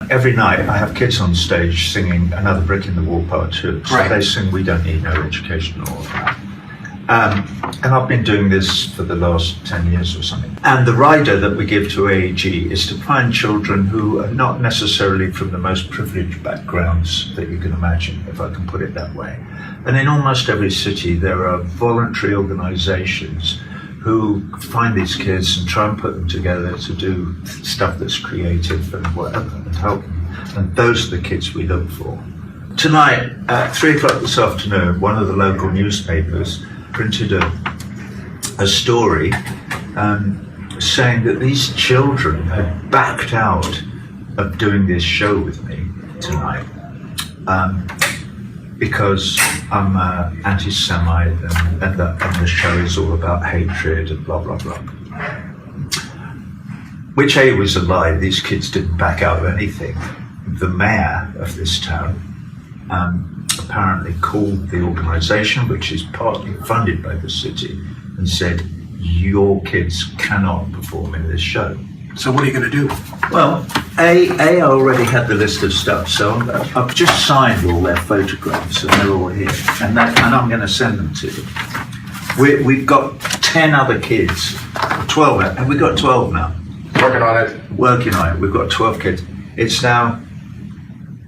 every night I have kids on stage singing Another Brick in the Wall Part 2. So they sing We Don't Need No Education or all that. And I've been doing this for the last 10 years or something. And the rider that we give to AEG is to find children who are not necessarily from the most privileged backgrounds that you can imagine, if I can put it that way. And in almost every city, there are voluntary organizations who find these kids and try and put them together to do stuff that's creative and whatever and help them. And those are the kids we look for. Tonight, at 3 o'clock this afternoon, one of the local newspapers printed a story saying that these children had backed out of doing this show with me tonight because I'm an anti-Semite and the show is all about hatred and blah, blah, blah. Which A was a lie. These kids didn't back out of anything. The mayor of this town apparently called the organisation, which is partly funded by the city, and said, your kids cannot perform in this show. So what are you going to do? Well, I already had the list of stuff, so I've just signed all their photographs and they're all here, and I'm going to send them to them. We've got 10 other kids, 12, and we've got 12 now. Working on it. We've got 12 kids. It's now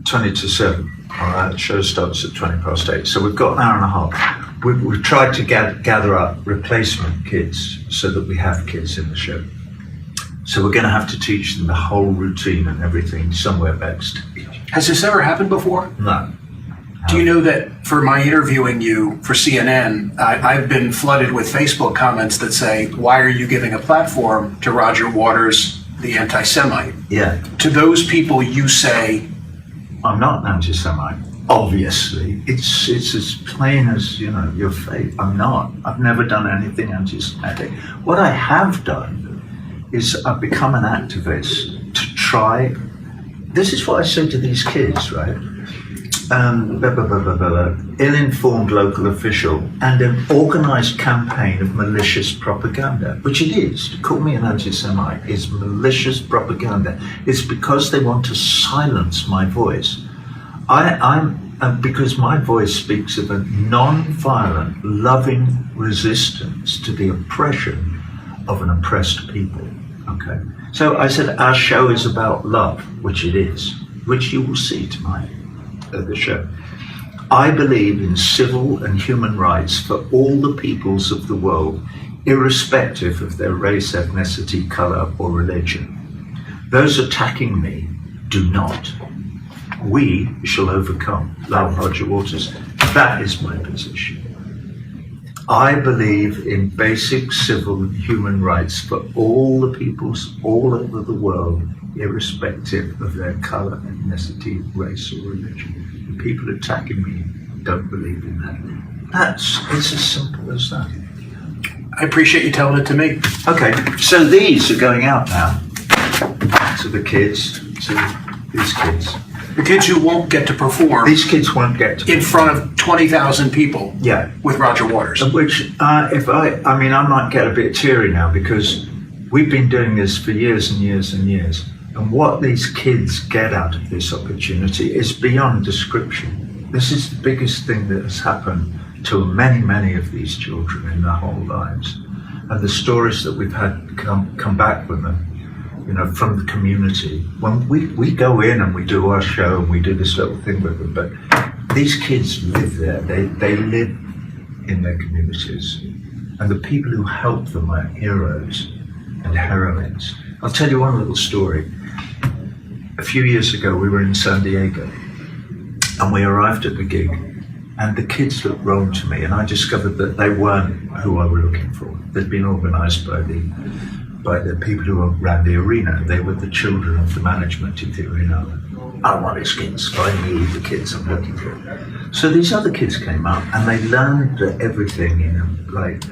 20 to 7. All right, the show starts at 20 past 8, so we've got an hour and a half. We've tried to gather up replacement kids so that we have kids in the show. So we're going to have to teach them the whole routine and everything somewhere backstage. Has this ever happened before? No. Do you know that for my interviewing you for CNN, I've been flooded with Facebook comments that say, why are you giving a platform to Roger Waters, the anti-Semite? Yeah. To those people you say, I'm not an anti-Semite, obviously. It's as plain as, your fate. I'm not. I've never done anything anti-Semitic. What I have done is I've become an activist to try. This is what I say to these kids, right? Ill-informed local official and an organised campaign of malicious propaganda, which it is. To call me an anti-Semite is malicious propaganda. It's because they want to silence my voice. Because my voice speaks of a non-violent, loving resistance to the oppression of an oppressed people. Okay. So I said our show is about love, which it is, which you will see tonight at the show. I believe in civil and human rights for all the peoples of the world, irrespective of their race, ethnicity, colour or religion. Those attacking me do not. We shall overcome. Love, Roger Waters. That is my position. I believe in basic civil and human rights for all the peoples all over the world, irrespective of their colour, ethnicity, race or religion. The people attacking me don't believe in that. It's as simple as that. I appreciate you telling it to me. Okay, so these are going out now to the kids, to these kids. The kids who won't get to perform. These kids won't get to in front of 20,000 people. Yeah. With Roger Waters. Which, I might get a bit teary now because we've been doing this for years and years and years. And what these kids get out of this opportunity is beyond description. This is the biggest thing that has happened to many, many of these children in their whole lives. And the stories that we've had come back with them, from the community. When we go in and we do our show and we do this little thing with them, but these kids live there. They live in their communities. And the people who help them are heroes and heroines. I'll tell you one little story. A few years ago, we were in San Diego and we arrived at the gig and the kids looked wrong to me and I discovered that they weren't who I were looking for. They'd been organised by the people who ran the arena. They were the children of the management of the arena. I want his kids, find me the kids I'm looking for. So these other kids came up and they learned everything in like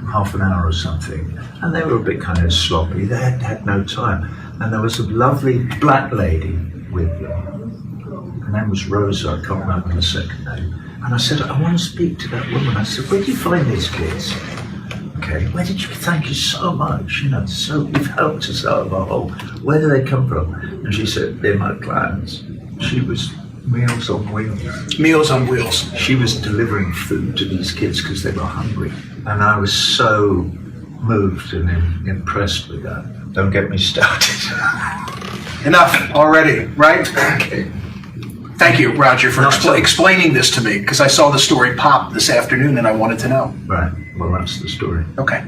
half an hour or something. And they were a bit kind of sloppy. They had no time. And there was a lovely black lady with them. Her name was Rosa, I can't remember her second name. And I said, I want to speak to that woman. I said, where do you find these kids? okay, where did you, thank you so much, so you've helped us out of a hole. Where do they come from? And she said, they're my clients. She was Meals on Wheels. Meals on Wheels. She was delivering food to these kids because they were hungry. And I was so moved and impressed with that. Don't get me started. Enough already, right? Okay. Thank you, Roger, for No, explaining this to me, because I saw the story pop this afternoon and I wanted to know. Right, well, that's the story. Okay.